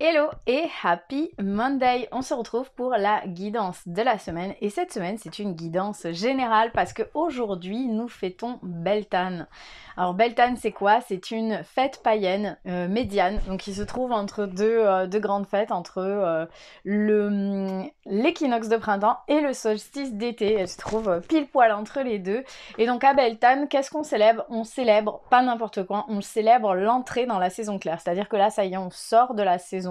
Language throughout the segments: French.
Hello et happy Monday! On se retrouve pour la guidance de la semaine et cette semaine c'est une guidance générale parce qu'aujourd'hui nous fêtons Beltane. Alors Beltane c'est quoi? C'est une fête païenne médiane, donc qui se trouve entre deux grandes fêtes, entre l'équinoxe de printemps et le solstice d'été. Elle se trouve pile poil entre les deux. Et donc à Beltane, qu'est-ce qu'on célèbre? On célèbre pas n'importe quoi, on célèbre l'entrée dans la saison claire. C'est-à-dire que là ça y est, on sort de la saison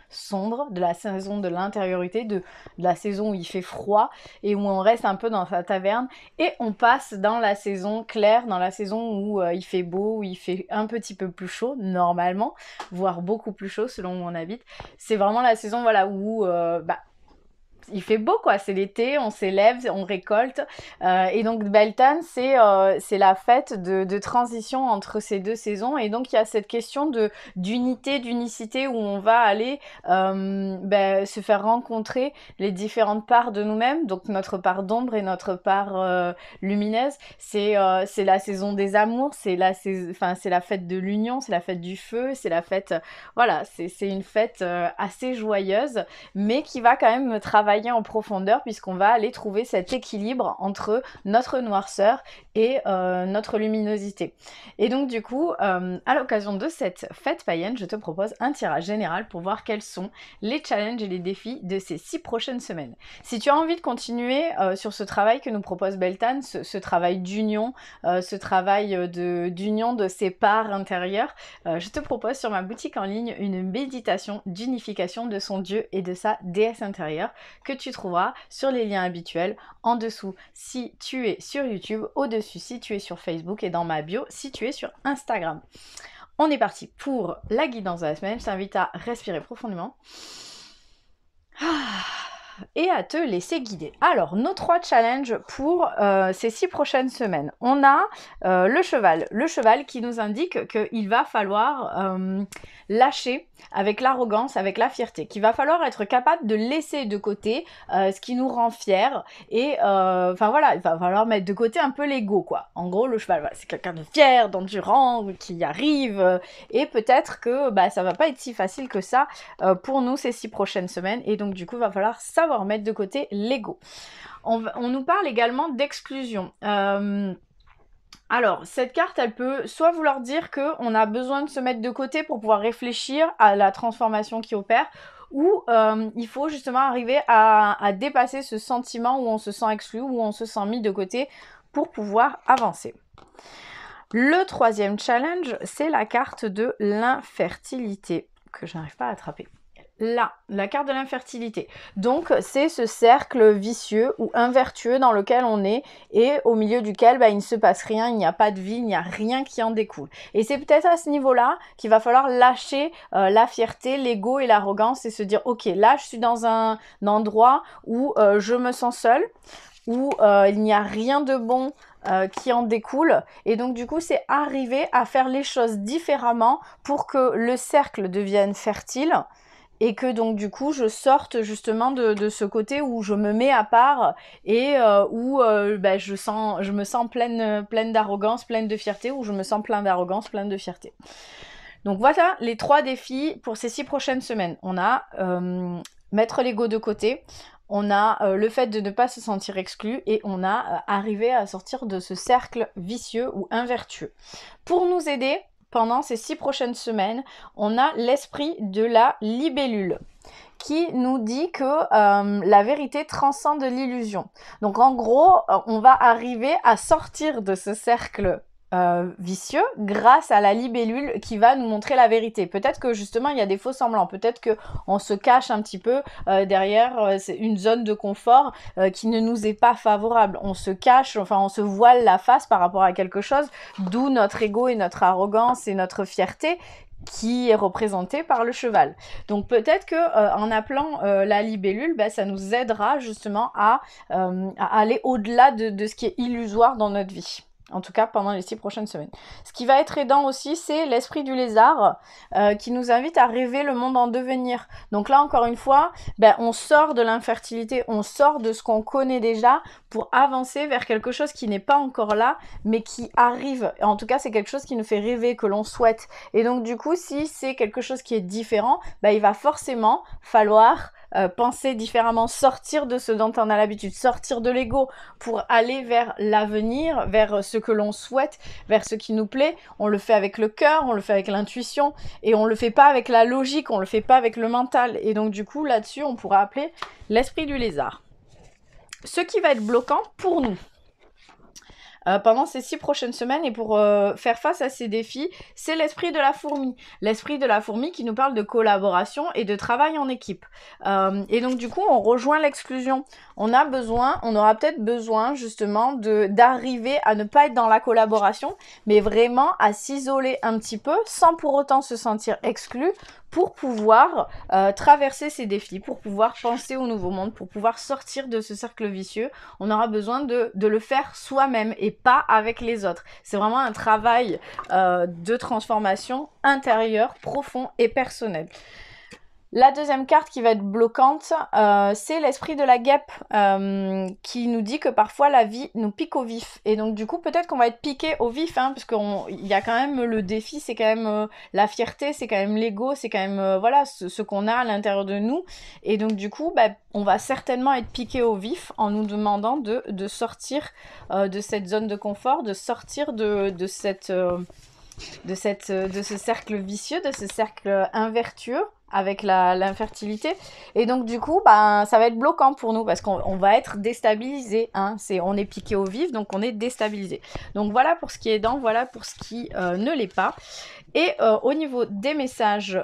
sombre, de la saison de l'intériorité, de la saison où il fait froid et où on reste un peu dans sa taverne et on passe dans la saison claire, dans la saison où il fait beau, où il fait un petit peu plus chaud normalement, voire beaucoup plus chaud selon où on habite. C'est vraiment la saison voilà où il fait beau quoi, c'est l'été, on s'élève, on récolte et donc Beltane c'est la fête de transition entre ces deux saisons et donc il y a cette question d'unité, d'unicité où on va aller se faire rencontrer les différentes parts de nous-mêmes, donc notre part d'ombre et notre part lumineuse. C'est la saison des amours, c'est la fête de l'union, c'est la fête du feu, c'est la fête, voilà, c'est une fête assez joyeuse mais qui va quand même travailler en profondeur puisqu'on va aller trouver cet équilibre entre notre noirceur et notre luminosité. Et donc du coup, à l'occasion de cette fête païenne, je te propose un tirage général pour voir quels sont les challenges et les défis de ces 6 prochaines semaines. Si tu as envie de continuer sur ce travail que nous propose Beltane, ce travail d'union, ce travail d'union de ses parts intérieures, je te propose sur ma boutique en ligne une méditation d'unification de son Dieu et de sa déesse intérieure que tu trouveras sur les liens habituels en dessous si tu es sur YouTube, au-dessus si tu es sur Facebook et dans ma bio si tu es sur Instagram. On est parti pour la guidance de la semaine. Je t'invite à respirer profondément et à te laisser guider. Alors, nos 3 challenges pour ces 6 prochaines semaines. On a le cheval qui nous indique qu'il va falloir lâcher avec l'arrogance, avec la fierté, qu'il va falloir être capable de laisser de côté ce qui nous rend fiers et voilà, il va falloir mettre de côté un peu l'ego quoi. En gros, le cheval, voilà, c'est quelqu'un de fier, d'endurant, qui arrive et peut-être que ça va pas être si facile que ça pour nous ces 6 prochaines semaines et donc du coup, il va falloir savoir mettre de côté l'ego. On nous parle également d'exclusion. Alors, cette carte, elle peut soit vouloir dire qu'on a besoin de se mettre de côté pour pouvoir réfléchir à la transformation qui opère, ou il faut justement arriver à dépasser ce sentiment où on se sent exclu, où on se sent mis de côté pour pouvoir avancer. Le 3e challenge, c'est la carte de l'infertilité, que je n'arrive pas à attraper. Là, la carte de l'infertilité. Donc, c'est ce cercle vicieux ou invertueux dans lequel on est et au milieu duquel il ne se passe rien, il n'y a pas de vie, il n'y a rien qui en découle. Et c'est peut-être à ce niveau-là qu'il va falloir lâcher la fierté, l'ego et l'arrogance et se dire « Ok, là, je suis dans un endroit où je me sens seule, où il n'y a rien de bon qui en découle et donc du coup c'est arriver à faire les choses différemment pour que le cercle devienne fertile et que donc du coup je sorte justement de ce côté où je me mets à part et où je me sens pleine d'arrogance, pleine de fierté, où je me sens plein d'arrogance, pleine de fierté. Donc voilà les 3 défis pour ces 6 prochaines semaines. On a mettre l'ego de côté, on a le fait de ne pas se sentir exclu et on a arrivé à sortir de ce cercle vicieux ou invertueux. Pour nous aider, pendant ces 6 prochaines semaines, on a l'esprit de la libellule qui nous dit que la vérité transcende l'illusion. Donc en gros, on va arriver à sortir de ce cercle vicieux grâce à la libellule qui va nous montrer la vérité. Peut-être que justement il y a des faux semblants, peut-être qu'on se cache un petit peu derrière une zone de confort qui ne nous est pas favorable. On se cache, enfin on se voile la face par rapport à quelque chose, d'où notre ego et notre arrogance et notre fierté qui est représentée par le cheval. Donc peut-être que en appelant la libellule, ça nous aidera justement à aller au-delà de ce qui est illusoire dans notre vie. En tout cas, pendant les 6 prochaines semaines. Ce qui va être aidant aussi, c'est l'esprit du lézard qui nous invite à rêver le monde en devenir. Donc là, encore une fois, on sort de l'infertilité, on sort de ce qu'on connaît déjà pour avancer vers quelque chose qui n'est pas encore là, mais qui arrive. En tout cas, c'est quelque chose qui nous fait rêver, que l'on souhaite. Et donc, du coup, si c'est quelque chose qui est différent, il va forcément falloir penser différemment, sortir de ce dont on a l'habitude, sortir de l'ego pour aller vers l'avenir, vers ce que l'on souhaite, vers ce qui nous plaît. On le fait avec le cœur, on le fait avec l'intuition et on le fait pas avec la logique, on le fait pas avec le mental. Et donc du coup là-dessus on pourra appeler l'esprit du lézard. Ce qui va être bloquant pour nous pendant ces 6 prochaines semaines et pour faire face à ces défis, c'est l'esprit de la fourmi. L'esprit de la fourmi qui nous parle de collaboration et de travail en équipe. Et donc du coup, on rejoint l'exclusion. On aura peut-être besoin justement d'arriver à ne pas être dans la collaboration, mais vraiment à s'isoler un petit peu sans pour autant se sentir exclu pour pouvoir traverser ces défis, pour pouvoir penser au nouveau monde, pour pouvoir sortir de ce cercle vicieux. On aura besoin de le faire soi-même et pas avec les autres. C'est vraiment un travail de transformation intérieure, profond et personnel. La deuxième carte qui va être bloquante, c'est l'esprit de la guêpe qui nous dit que parfois la vie nous pique au vif. Et donc du coup, peut-être qu'on va être piqué au vif, hein, parce qu'il y a quand même le défi, c'est quand même la fierté, c'est quand même l'ego, c'est quand même voilà ce qu'on a à l'intérieur de nous. Et donc du coup, on va certainement être piqué au vif en nous demandant de sortir de cette zone de confort, de sortir de ce cercle vicieux, de ce cercle invertueux avec l'infertilité. Et donc du coup, ça va être bloquant pour nous parce qu'on va être déstabilisé. Hein. On est piqué au vif, donc on est déstabilisé. Donc voilà pour ce qui est aidant, voilà pour ce qui ne l'est pas. Et au niveau des messages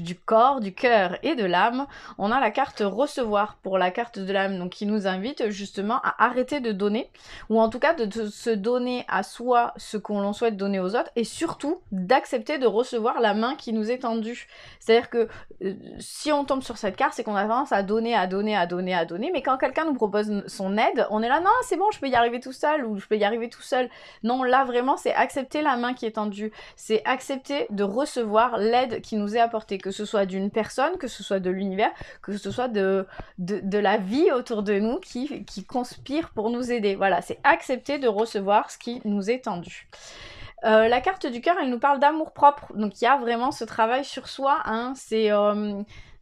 du corps, du cœur et de l'âme, on a la carte recevoir pour la carte de l'âme, donc qui nous invite justement à arrêter de donner, ou en tout cas de se donner à soi ce qu'on l'on souhaite donner aux autres, et surtout d'accepter de recevoir la main qui nous est tendue. C'est-à-dire que si on tombe sur cette carte, c'est qu'on a tendance à donner, mais quand quelqu'un nous propose son aide, on est là, non, c'est bon, je peux y arriver tout seul, ou je peux y arriver tout seul. Non, là vraiment, c'est accepter la main qui est tendue, c'est accepter de recevoir l'aide qui nous est apportée, que ce soit d'une personne, que ce soit de l'univers, que ce soit de la vie autour de nous qui conspire pour nous aider. Voilà, c'est accepter de recevoir ce qui nous est tendu. La carte du cœur, elle nous parle d'amour propre, donc il y a vraiment ce travail sur soi, hein.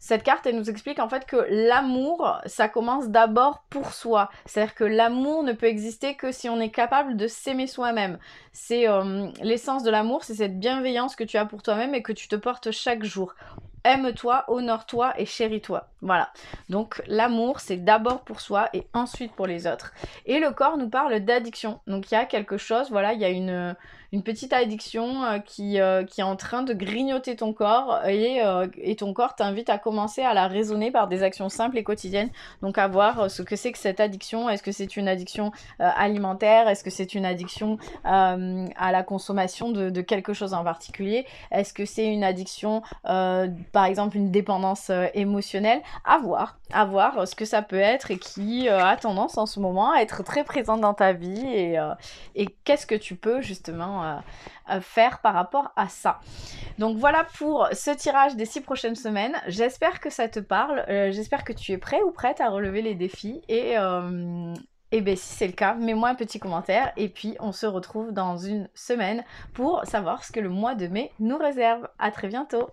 Cette carte, elle nous explique en fait que l'amour, ça commence d'abord pour soi. C'est-à-dire que l'amour ne peut exister que si on est capable de s'aimer soi-même. C'est l'essence de l'amour, c'est cette bienveillance que tu as pour toi-même et que tu te portes chaque jour. Aime-toi, honore-toi et chéris-toi. Voilà. Donc l'amour, c'est d'abord pour soi et ensuite pour les autres. Et le corps nous parle d'addiction. Donc il y a quelque chose, voilà, il y a une petite addiction qui est en train de grignoter ton corps et ton corps t'invite à commencer à la raisonner par des actions simples et quotidiennes. Donc à voir ce que c'est que cette addiction. Est-ce que c'est une addiction alimentaire? Est-ce que c'est une addiction à la consommation de quelque chose en particulier? Est-ce que c'est une addiction par exemple une dépendance émotionnelle? À voir ce que ça peut être et qui a tendance en ce moment à être très présente dans ta vie et qu'est-ce que tu peux justement faire par rapport à ça. Donc voilà pour ce tirage des 6 prochaines semaines. J'espère que ça te parle, j'espère que tu es prêt ou prête à relever les défis et bien si c'est le cas, mets-moi un petit commentaire et puis on se retrouve dans une semaine pour savoir ce que le mois de mai nous réserve. À très bientôt.